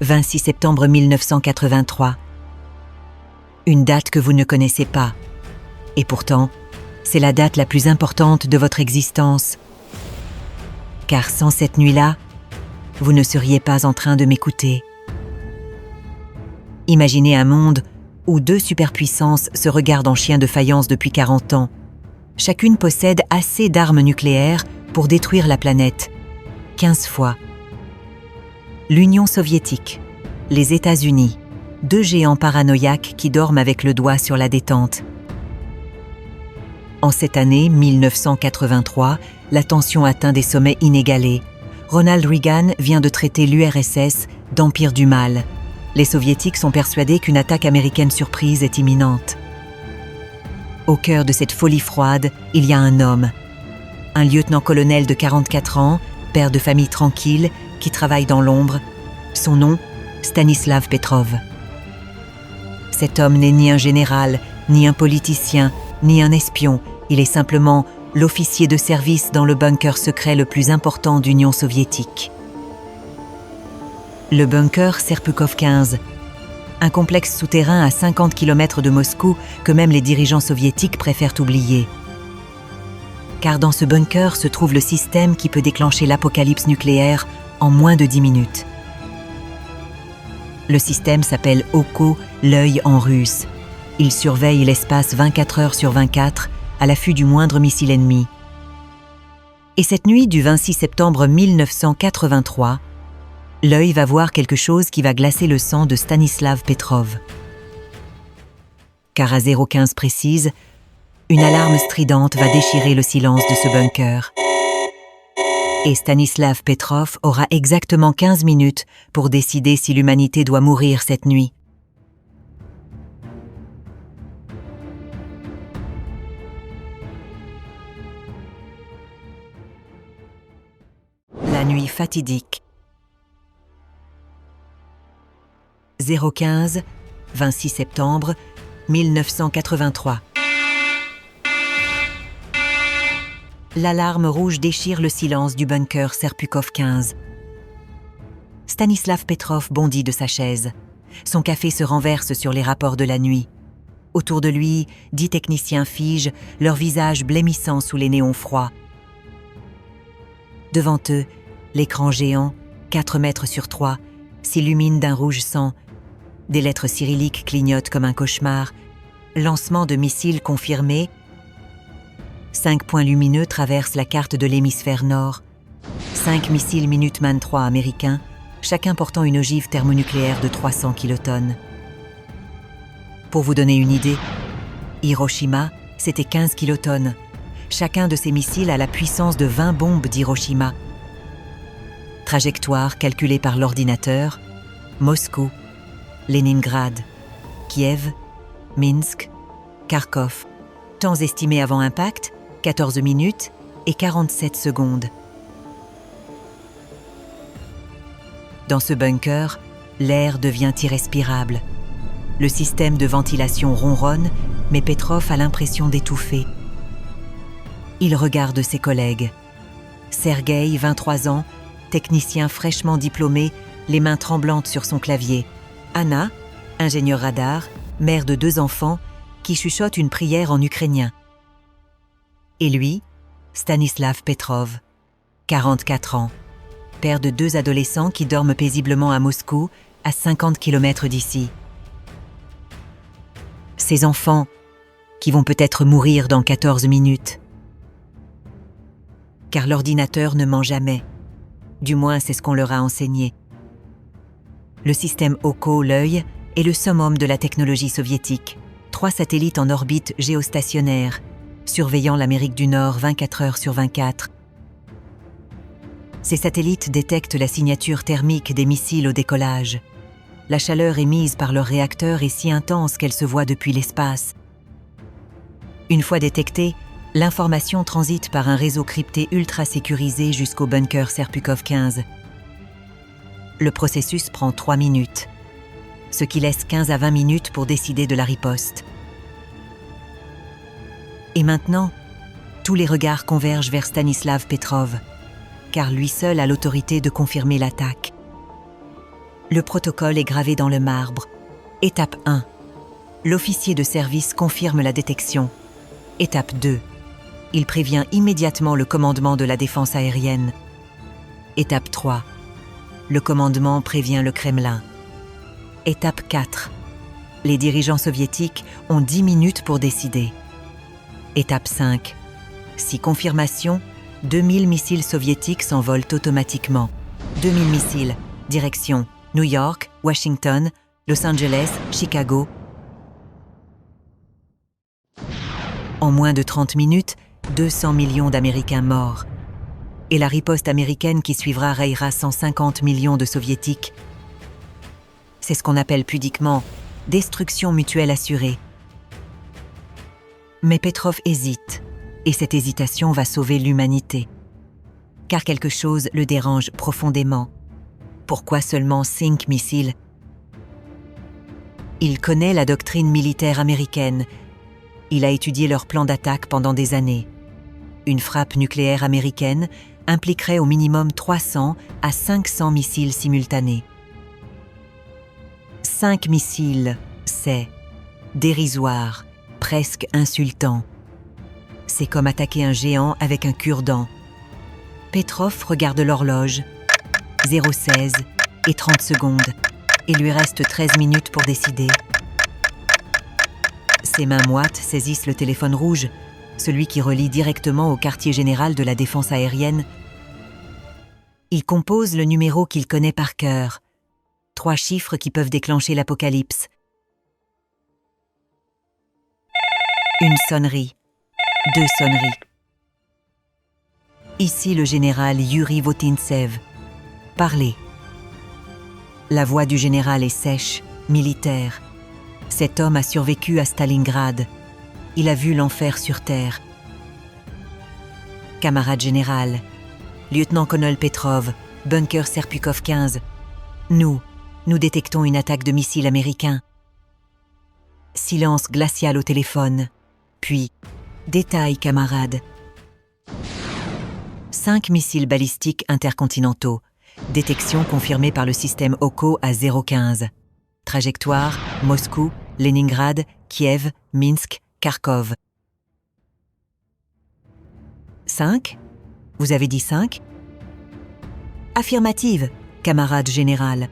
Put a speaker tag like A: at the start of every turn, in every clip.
A: 26 septembre 1983. Une date que vous ne connaissez pas. Et pourtant, c'est la date la plus importante de votre existence. Car sans cette nuit-là, vous ne seriez pas en train de m'écouter. Imaginez un monde où deux superpuissances se regardent en chien de faïence depuis 40 ans. Chacune possède assez d'armes nucléaires pour détruire la planète, 15 fois. L'Union soviétique, les États-Unis, deux géants paranoïaques qui dorment avec le doigt sur la détente. En cette année 1983, la tension atteint des sommets inégalés. Ronald Reagan vient de traiter l'URSS d'empire du mal. Les Soviétiques sont persuadés qu'une attaque américaine surprise est imminente. Au cœur de cette folie froide, il y a un homme. Un lieutenant-colonel de 44 ans, père de famille tranquille, qui travaille dans l'ombre. Son nom, Stanislav Petrov. Cet homme n'est ni un général, ni un politicien, ni un espion. Il est simplement l'officier de service dans le bunker secret le plus important d'Union soviétique. Le bunker Serpukhov 15, un complexe souterrain à 50 km de Moscou que même les dirigeants soviétiques préfèrent oublier. Car dans ce bunker se trouve le système qui peut déclencher l'apocalypse nucléaire en moins de 10 minutes. Le système s'appelle Oko, l'œil en russe. Il surveille l'espace 24 heures sur 24, à l'affût du moindre missile ennemi. Et cette nuit du 26 septembre 1983, l'œil va voir quelque chose qui va glacer le sang de Stanislav Petrov. Car à 0:15 précise, une alarme stridente va déchirer le silence de ce bunker. Et Stanislav Petrov aura exactement 15 minutes pour décider si l'humanité doit mourir cette nuit. La nuit fatidique. 0:15, 26 septembre 1983. L'alarme rouge déchire le silence du bunker Serpukhov 15. Stanislav Petrov bondit de sa chaise. Son café se renverse sur les rapports de la nuit. Autour de lui, 10 techniciens figent, leurs visages blêmissants sous les néons froids. Devant eux, l'écran géant, 4 mètres sur 3, s'illumine d'un rouge sang. Des lettres cyrilliques clignotent comme un cauchemar. Lancement de missiles confirmé. 5 points lumineux traversent la carte de l'hémisphère nord. 5 missiles Minuteman III américains, chacun portant une ogive thermonucléaire de 300 kilotonnes. Pour vous donner une idée, Hiroshima, c'était 15 kilotonnes. Chacun de ces missiles a la puissance de 20 bombes d'Hiroshima. Trajectoire calculée par l'ordinateur, Moscou, Leningrad, Kiev, Minsk, Kharkov. Temps estimé avant impact, 14 minutes et 47 secondes. Dans ce bunker, l'air devient irrespirable. Le système de ventilation ronronne, mais Petrov a l'impression d'étouffer. Il regarde ses collègues. Sergueï, 23 ans, technicien fraîchement diplômé, les mains tremblantes sur son clavier. Anna, ingénieure radar, mère de 2 enfants, qui chuchote une prière en ukrainien. Et lui, Stanislav Petrov, 44 ans, père de 2 adolescents qui dorment paisiblement à Moscou, à 50 km d'ici. Ces enfants qui vont peut-être mourir dans 14 minutes. Car l'ordinateur ne ment jamais. Du moins, c'est ce qu'on leur a enseigné. Le système Oko, l'œil, est le summum de la technologie soviétique. 3 satellites en orbite géostationnaire, surveillant l'Amérique du Nord 24 heures sur 24. Ces satellites détectent la signature thermique des missiles au décollage. La chaleur émise par leurs réacteurs est si intense qu'elle se voit depuis l'espace. Une fois détectée, l'information transite par un réseau crypté ultra sécurisé jusqu'au bunker Serpukhov 15. Le processus prend 3 minutes, ce qui laisse 15 à 20 minutes pour décider de la riposte. Et maintenant, tous les regards convergent vers Stanislav Petrov, car lui seul a l'autorité de confirmer l'attaque. Le protocole est gravé dans le marbre. Étape 1. L'officier de service confirme la détection. Étape 2. Il prévient immédiatement le commandement de la défense aérienne. Étape 3. Le commandement prévient le Kremlin. Étape 4. Les dirigeants soviétiques ont 10 minutes pour décider. Étape 5. Si confirmation, 2000 missiles soviétiques s'envolent automatiquement. 2000 missiles, direction New York, Washington, Los Angeles, Chicago. En moins de 30 minutes, 200 millions d'Américains morts. Et la riposte américaine qui suivra rayera 150 millions de Soviétiques. C'est ce qu'on appelle pudiquement « destruction mutuelle assurée ». Mais Petrov hésite, et cette hésitation va sauver l'humanité. Car quelque chose le dérange profondément. Pourquoi seulement 5 missiles? Il connaît la doctrine militaire américaine. Il a étudié leur plan d'attaque pendant des années. Une frappe nucléaire américaine impliquerait au minimum 300 à 500 missiles simultanés. 5 missiles, c'est dérisoire, presque insultant. C'est comme attaquer un géant avec un cure-dent. Petrov regarde l'horloge. 0,16 et 30 secondes. Il lui reste 13 minutes pour décider. Ses mains moites saisissent le téléphone rouge, celui qui relie directement au quartier général de la défense aérienne. Il compose le numéro qu'il connaît par cœur. 3 chiffres qui peuvent déclencher l'apocalypse. Une sonnerie. 2 sonneries. Ici le général Yuri Votintsev. Parlez. La voix du général est sèche, militaire. Cet homme a survécu à Stalingrad. Il a vu l'enfer sur terre. Camarade général, lieutenant-colonel Petrov, bunker Serpukhov 15. Nous détectons une attaque de missiles américains. Silence glacial au téléphone. Puis, détail, camarade. 5 missiles balistiques intercontinentaux. Détection confirmée par le système OCO à 0,15. Trajectoire, Moscou, Leningrad, Kiev, Minsk, Kharkov. 5 ? Vous avez dit 5 ? Affirmative, camarade général.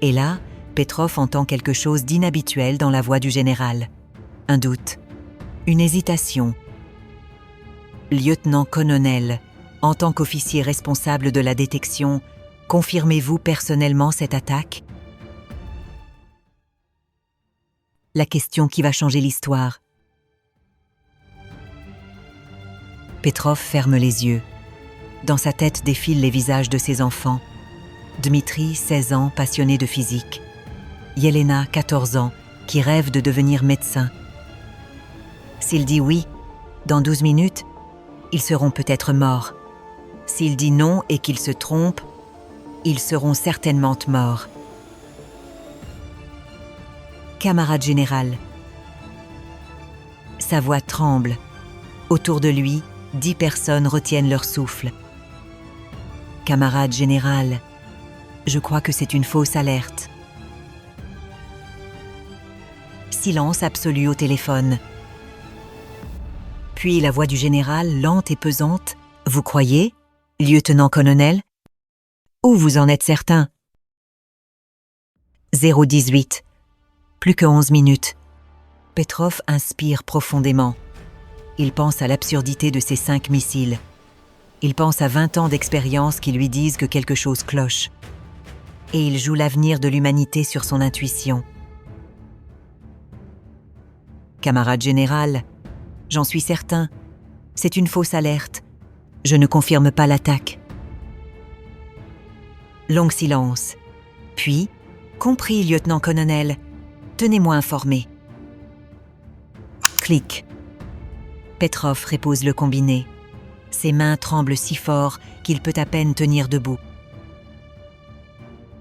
A: Et là, Petrov entend quelque chose d'inhabituel dans la voix du général. Un doute, une hésitation. Lieutenant-colonel, en tant qu'officier responsable de la détection, confirmez-vous personnellement cette attaque? La question qui va changer l'histoire. Petrov ferme les yeux. Dans sa tête défilent les visages de ses enfants. Dmitri, 16 ans, passionné de physique. Yelena, 14 ans, qui rêve de devenir médecin. S'il dit oui, dans 12 minutes, ils seront peut-être morts. S'il dit non et qu'il se trompe, ils seront certainement morts. Camarade général. Sa voix tremble. Autour de lui, 10 personnes retiennent leur souffle. Camarade général, je crois que c'est une fausse alerte. Silence absolu au téléphone. Puis la voix du général, lente et pesante. Vous croyez, lieutenant-colonel? Où vous en êtes certain? 0,18. Plus que 11 minutes. Petrov inspire profondément. Il pense à l'absurdité de ces 5 missiles. Il pense à 20 ans d'expérience qui lui disent que quelque chose cloche. Et il joue l'avenir de l'humanité sur son intuition. Camarade général, j'en suis certain, c'est une fausse alerte. Je ne confirme pas l'attaque. Long silence. Puis, compris, lieutenant-colonel, tenez-moi informé. Clic. Petrov repose le combiné. Ses mains tremblent si fort qu'il peut à peine tenir debout.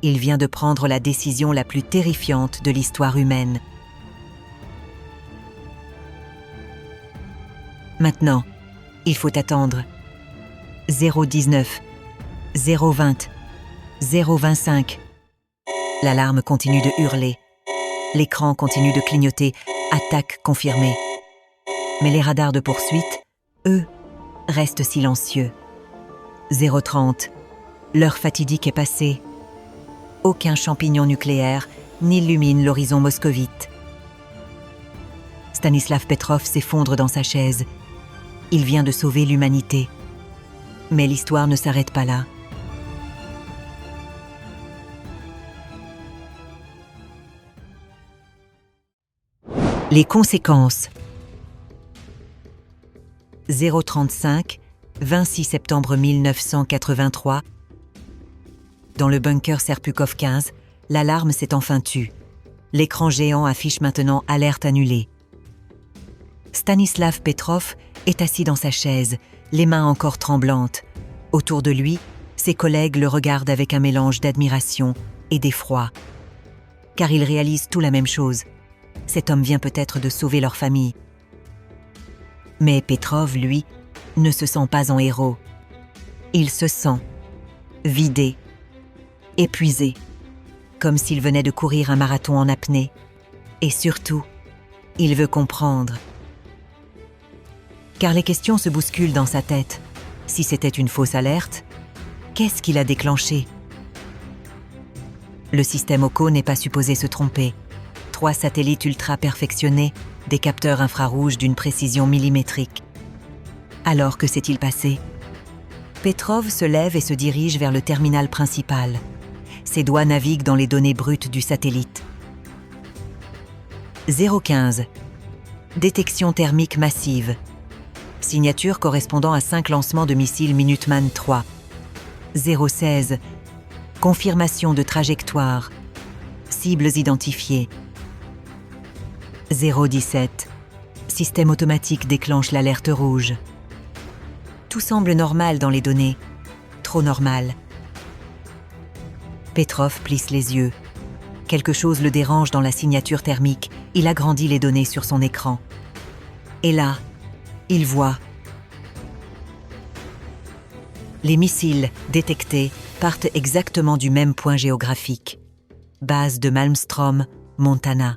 A: Il vient de prendre la décision la plus terrifiante de l'histoire humaine. Maintenant, il faut attendre. 0,19, 0,20, 0,25. L'alarme continue de hurler. L'écran continue de clignoter. Attaque confirmée. Mais les radars de poursuite, eux, restent silencieux. 0,30. L'heure fatidique est passée. Aucun champignon nucléaire n'illumine l'horizon moscovite. Stanislav Petrov s'effondre dans sa chaise. Il vient de sauver l'humanité. Mais l'histoire ne s'arrête pas là. Les conséquences. 035, 26 septembre 1983. Dans le bunker Serpukhov 15, l'alarme s'est enfin tue. L'écran géant affiche maintenant alerte annulée. Stanislav Petrov est assis dans sa chaise, les mains encore tremblantes. Autour de lui, ses collègues le regardent avec un mélange d'admiration et d'effroi. Car ils réalisent tout la même chose. Cet homme vient peut-être de sauver leur famille. Mais Petrov, lui, ne se sent pas en héros. Il se sent vidé, épuisé, comme s'il venait de courir un marathon en apnée. Et surtout, il veut comprendre. Car les questions se bousculent dans sa tête. Si c'était une fausse alerte, qu'est-ce qui l'a déclenché? Le système OCO n'est pas supposé se tromper. 3 satellites ultra perfectionnés, des capteurs infrarouges d'une précision millimétrique. Alors que s'est-il passé? Petrov se lève et se dirige vers le terminal principal. Ses doigts naviguent dans les données brutes du satellite. 015. Détection thermique massive. Signature correspondant à 5 lancements de missiles Minuteman III. 016. Confirmation de trajectoire. Cibles identifiées. 017. Système automatique déclenche l'alerte rouge. Tout semble normal dans les données. Trop normal. Petrov plisse les yeux. Quelque chose le dérange dans la signature thermique. Il agrandit les données sur son écran. Et là, il voit. Les missiles détectés partent exactement du même point géographique. Base de Malmstrom, Montana.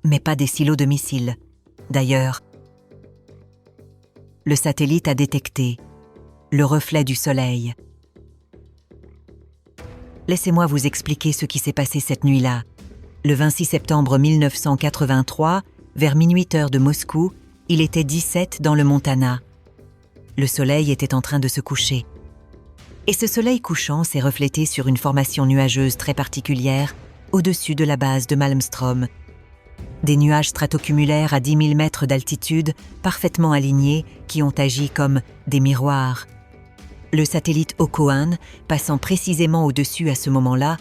A: Mais pas des silos de missiles. D'ailleurs, le satellite a détecté le reflet du soleil. Laissez-moi vous expliquer ce qui s'est passé cette nuit-là. Le 26 septembre 1983, vers minuit heure de Moscou, il était 17 dans le Montana. Le soleil était en train de se coucher. Et ce soleil couchant s'est reflété sur une formation nuageuse très particulière au-dessus de la base de Malmstrom. Des nuages stratocumulaires à 10 000 mètres d'altitude, parfaitement alignés, qui ont agi comme des miroirs. Le satellite Okohan, passant précisément au-dessus à ce moment-là,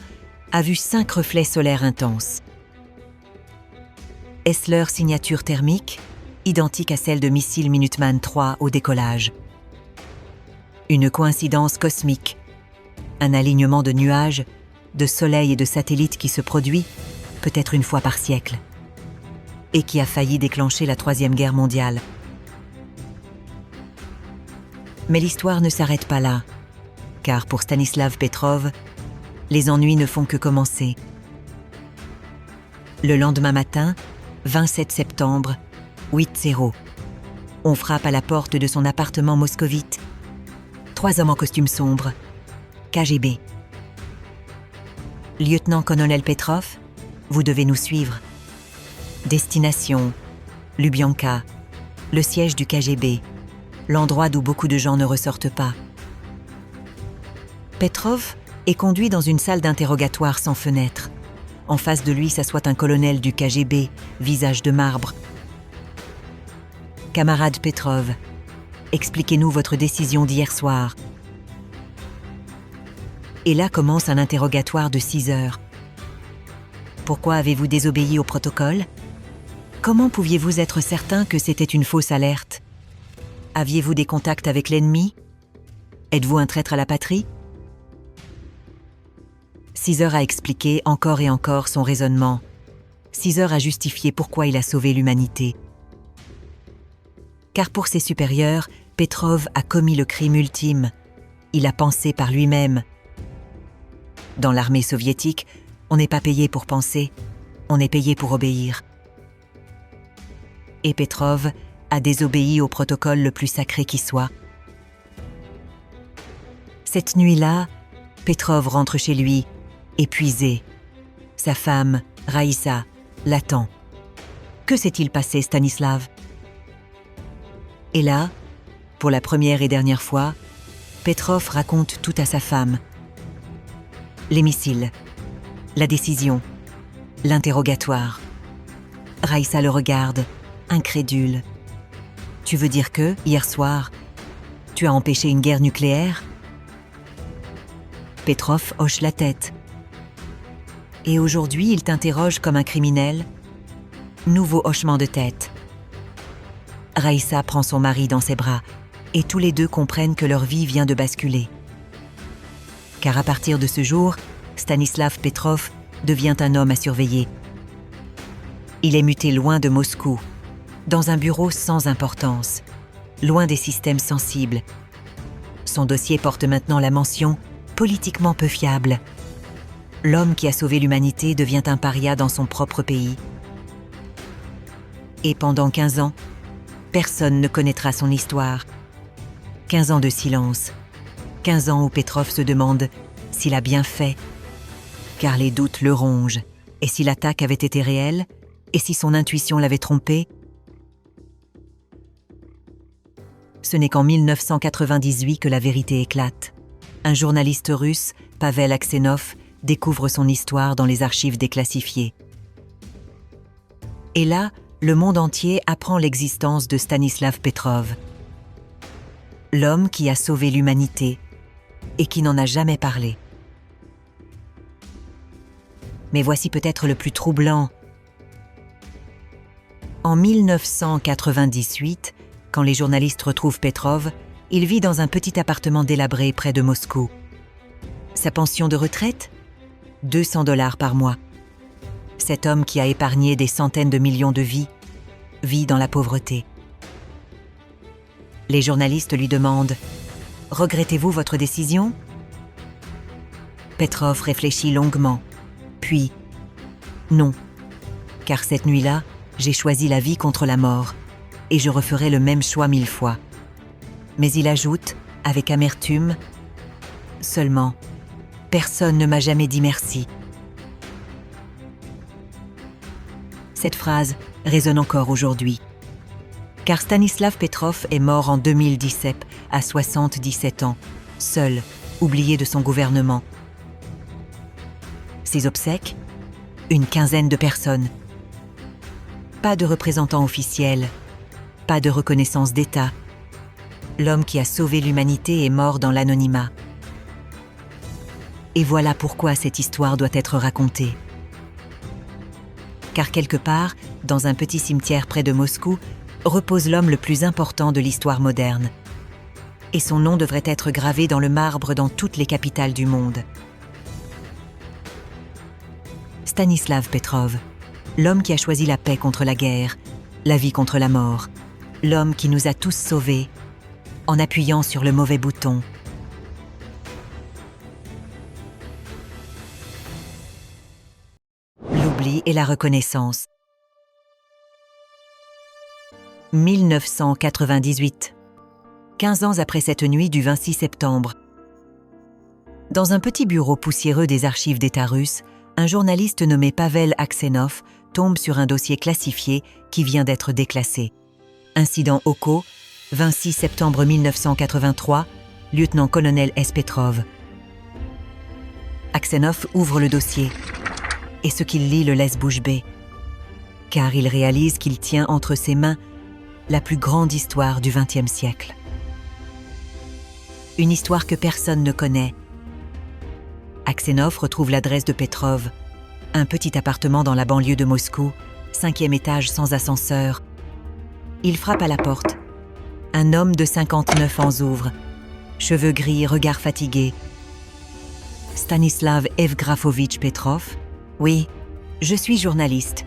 A: a vu 5 reflets solaires intenses. Est-ce leur signature thermique, identique à celle de missiles Minuteman III au décollage? Une coïncidence cosmique, un alignement de nuages, de soleils et de satellites qui se produit, peut-être une fois par siècle, et qui a failli déclencher la Troisième Guerre mondiale. Mais l'histoire ne s'arrête pas là, car pour Stanislav Petrov, les ennuis ne font que commencer. Le lendemain matin, 27 septembre, 8-0, on frappe à la porte de son appartement moscovite. 3 hommes en costume sombre, KGB. Lieutenant-colonel Petrov, vous devez nous suivre. Destination, Lubyanka, le siège du KGB, l'endroit d'où beaucoup de gens ne ressortent pas. Petrov est conduit dans une salle d'interrogatoire sans fenêtre. En face de lui s'assoit un colonel du KGB, visage de marbre. Camarade Petrov, expliquez-nous votre décision d'hier soir. Et là commence un interrogatoire de 6 heures. Pourquoi avez-vous désobéi au protocole? Comment pouviez-vous être certain que c'était une fausse alerte? Aviez-vous des contacts avec l'ennemi? Êtes-vous un traître à la patrie? 6 heures à expliquer encore et encore son raisonnement. 6 heures à justifier pourquoi il a sauvé l'humanité. Car pour ses supérieurs, Petrov a commis le crime ultime. Il a pensé par lui-même. Dans l'armée soviétique, on n'est pas payé pour penser, on est payé pour obéir. Et Petrov a désobéi au protocole le plus sacré qui soit. Cette nuit-là, Petrov rentre chez lui, épuisé. Sa femme, Raïssa, l'attend. Que s'est-il passé, Stanislav? Et là, pour la première et dernière fois, Petrov raconte tout à sa femme. Les missiles, la décision, l'interrogatoire. Raïssa le regarde, incrédule. « Tu veux dire que, hier soir, tu as empêché une guerre nucléaire ?» Petrov hoche la tête. « Et aujourd'hui, il t'interroge comme un criminel ?» Nouveau hochement de tête. Raïssa prend son mari dans ses bras et tous les deux comprennent que leur vie vient de basculer. Car à partir de ce jour, Stanislav Petrov devient un homme à surveiller. Il est muté loin de Moscou, dans un bureau sans importance, loin des systèmes sensibles. Son dossier porte maintenant la mention « politiquement peu fiable ». L'homme qui a sauvé l'humanité devient un paria dans son propre pays. Et pendant 15 ans, personne ne connaîtra son histoire. 15 ans de silence. 15 ans où Petrov se demande s'il a bien fait, car les doutes le rongent. Et si l'attaque avait été réelle? Et si son intuition l'avait trompé? Ce n'est qu'en 1998 que la vérité éclate. Un journaliste russe, Pavel Aksenov, découvre son histoire dans les archives déclassifiées. Et là, le monde entier apprend l'existence de Stanislav Petrov. L'homme qui a sauvé l'humanité et qui n'en a jamais parlé. Mais voici peut-être le plus troublant. En 1998, quand les journalistes retrouvent Petrov, il vit dans un petit appartement délabré près de Moscou. Sa pension de retraite ? 200 $ par mois. Cet homme qui a épargné des centaines de millions de vies vit dans la pauvreté. Les journalistes lui demandent « Regrettez-vous votre décision ?» Petrov réfléchit longuement, puis « Non, car cette nuit-là, j'ai choisi la vie contre la mort, et je referai le même choix 1000 fois. » Mais il ajoute, avec amertume, « Seulement, personne ne m'a jamais dit merci. » Cette phrase résonne encore aujourd'hui. Car Stanislav Petrov est mort en 2017 à 77 ans, seul, oublié de son gouvernement. Ses obsèques ? Une quinzaine de personnes. Pas de représentants officiels, pas de reconnaissance d'État. L'homme qui a sauvé l'humanité est mort dans l'anonymat. Et voilà pourquoi cette histoire doit être racontée. Car quelque part, dans un petit cimetière près de Moscou, repose l'homme le plus important de l'histoire moderne. Et son nom devrait être gravé dans le marbre dans toutes les capitales du monde. Stanislav Petrov, l'homme qui a choisi la paix contre la guerre, la vie contre la mort, l'homme qui nous a tous sauvés, en appuyant sur le mauvais bouton. L'oubli et la reconnaissance. 1998. 15 ans après cette nuit du 26 septembre. Dans un petit bureau poussiéreux des archives d'État russes, un journaliste nommé Pavel Aksenov tombe sur un dossier classifié qui vient d'être déclassé. Incident Oko, 26 septembre 1983, lieutenant-colonel S. Petrov. Aksenov ouvre le dossier et ce qu'il lit le laisse bouche bée, car il réalise qu'il tient entre ses mains la plus grande histoire du XXe siècle. Une histoire que personne ne connaît. Aksenov retrouve l'adresse de Petrov, un petit appartement dans la banlieue de Moscou, 5e étage sans ascenseur. Il frappe à la porte. Un homme de 59 ans ouvre, cheveux gris, regard fatigué. « Stanislav Evgrafovitch Petrov ? Oui, je suis journaliste.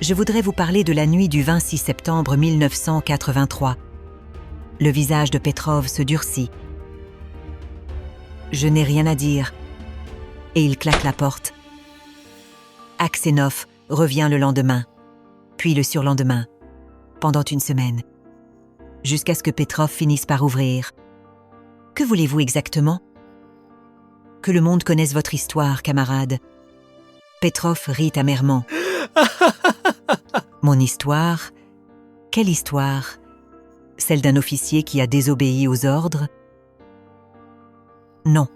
A: Je voudrais vous parler de la nuit du 26 septembre 1983. » Le visage de Petrov se durcit. « Je n'ai rien à dire. et il claque la porte. Aksenov revient le lendemain, puis le surlendemain, pendant une semaine, jusqu'à ce que Petrov finisse par ouvrir. « Que voulez-vous exactement ?»« Que le monde connaisse votre histoire, camarade. » Petrov rit amèrement. « Mon histoire ? Quelle histoire ? Celle d'un officier qui a désobéi aux ordres ? Non,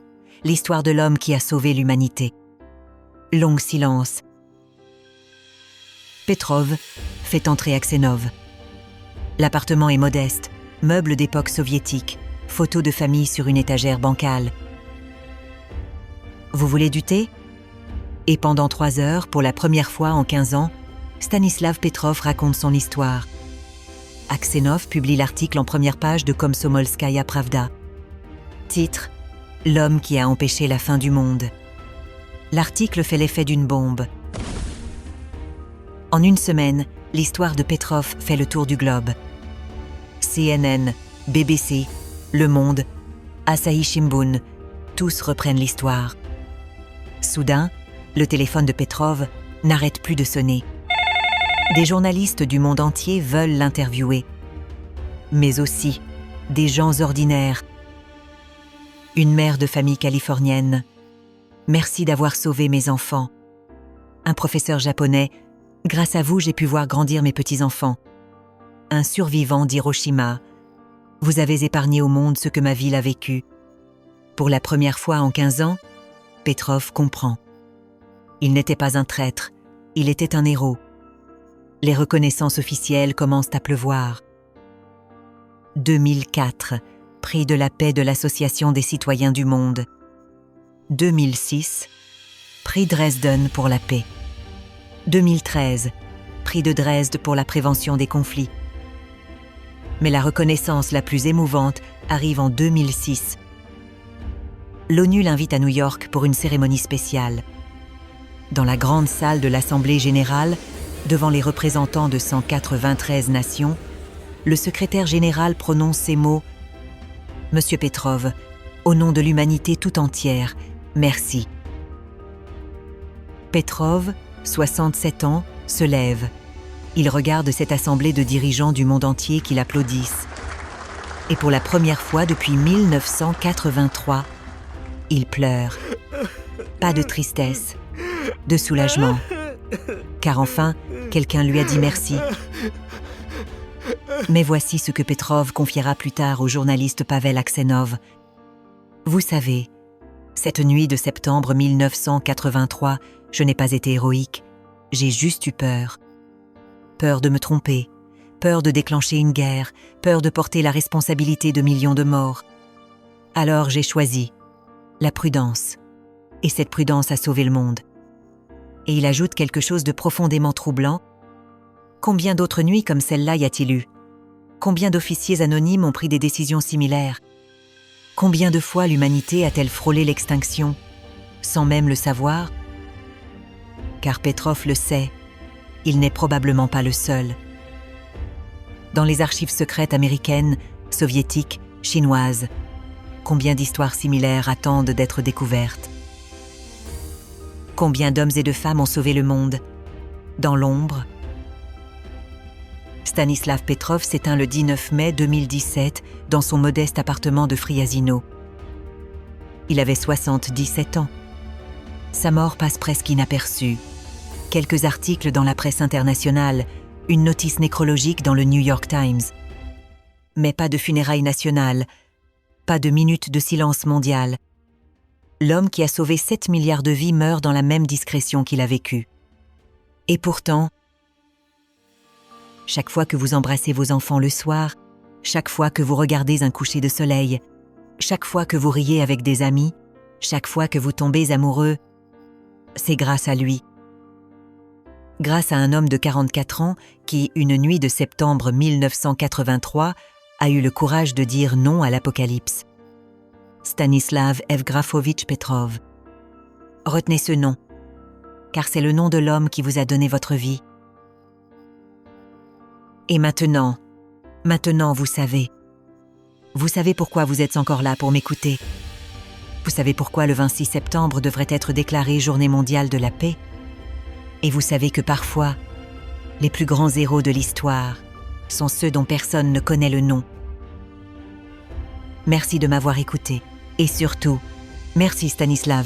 A: l'histoire de l'homme qui a sauvé l'humanité. » Long silence. Petrov fait entrer Aksenov. L'appartement est modeste, meuble d'époque soviétique, photos de famille sur une étagère bancale. « Vous voulez du thé ?» Et pendant 3 heures, pour la première fois en 15 ans, Stanislav Petrov raconte son histoire. Aksenov publie l'article en première page de Komsomolskaya Pravda. Titre : L'homme qui a empêché la fin du monde. L'article fait l'effet d'une bombe. En une semaine, l'histoire de Petrov fait le tour du globe. CNN, BBC, Le Monde, Asahi Shimbun, tous reprennent l'histoire. Soudain, le téléphone de Petrov n'arrête plus de sonner. Des journalistes du monde entier veulent l'interviewer, mais aussi des gens ordinaires. Une mère de famille californienne. Merci d'avoir sauvé mes enfants. Un professeur japonais. Grâce à vous, j'ai pu voir grandir mes petits-enfants. Un survivant d'Hiroshima. Vous avez épargné au monde ce que ma ville a vécu. Pour la première fois en 15 ans, Petrov comprend. Il n'était pas un traître, il était un héros. Les reconnaissances officielles commencent à pleuvoir. 2004, prix de la paix de l'Association des citoyens du monde. 2006, prix Dresden pour la paix. 2013, prix de Dresde pour la prévention des conflits. Mais la reconnaissance la plus émouvante arrive en 2006. L'ONU l'invite à New York pour une cérémonie spéciale. Dans la grande salle de l'Assemblée générale, devant les représentants de 193 nations, le secrétaire général prononce ces mots « Monsieur Petrov, au nom de l'humanité tout entière, merci. » Petrov, 67 ans, se lève. Il regarde cette assemblée de dirigeants du monde entier qui l'applaudissent. Et pour la première fois depuis 1983, il pleure. Pas de tristesse, de soulagement. Car enfin, quelqu'un lui a dit merci. Mais voici ce que Petrov confiera plus tard au journaliste Pavel Aksenov. Vous savez, cette nuit de septembre 1983, je n'ai pas été héroïque, j'ai juste eu peur. Peur de me tromper, peur de déclencher une guerre, peur de porter la responsabilité de millions de morts. Alors j'ai choisi la prudence. Et cette prudence a sauvé le monde. Et il ajoute quelque chose de profondément troublant. Combien d'autres nuits comme celle-là y a-t-il eu ? Combien d'officiers anonymes ont pris des décisions similaires ? Combien de fois l'humanité a-t-elle frôlé l'extinction, sans même le savoir ? Car Petrov le sait, il n'est probablement pas le seul. Dans les archives secrètes américaines, soviétiques, chinoises, combien d'histoires similaires attendent d'être découvertes ? Combien d'hommes et de femmes ont sauvé le monde, dans l'ombre ? Stanislav Petrov s'éteint le 19 mai 2017 dans son modeste appartement de Fryazino. Il avait 77 ans. Sa mort passe presque inaperçue. Quelques articles dans la presse internationale, une notice nécrologique dans le New York Times. Mais pas de funérailles nationales, pas de minute de silence mondial. L'homme qui a sauvé 7 milliards de vies meurt dans la même discrétion qu'il a vécue. Et pourtant, chaque fois que vous embrassez vos enfants le soir, chaque fois que vous regardez un coucher de soleil, chaque fois que vous riez avec des amis, chaque fois que vous tombez amoureux, c'est grâce à lui. Grâce à un homme de 44 ans qui, une nuit de septembre 1983, a eu le courage de dire non à l'apocalypse. Stanislav Evgrafovitch Petrov. Retenez ce nom, car c'est le nom de l'homme qui vous a donné votre vie. Et maintenant, vous savez. Vous savez pourquoi vous êtes encore là pour m'écouter. Vous savez pourquoi le 26 septembre devrait être déclaré Journée mondiale de la paix? Et vous savez que parfois, les plus grands héros de l'histoire sont ceux dont personne ne connaît le nom. Merci de m'avoir écouté. Et surtout, merci Stanislav.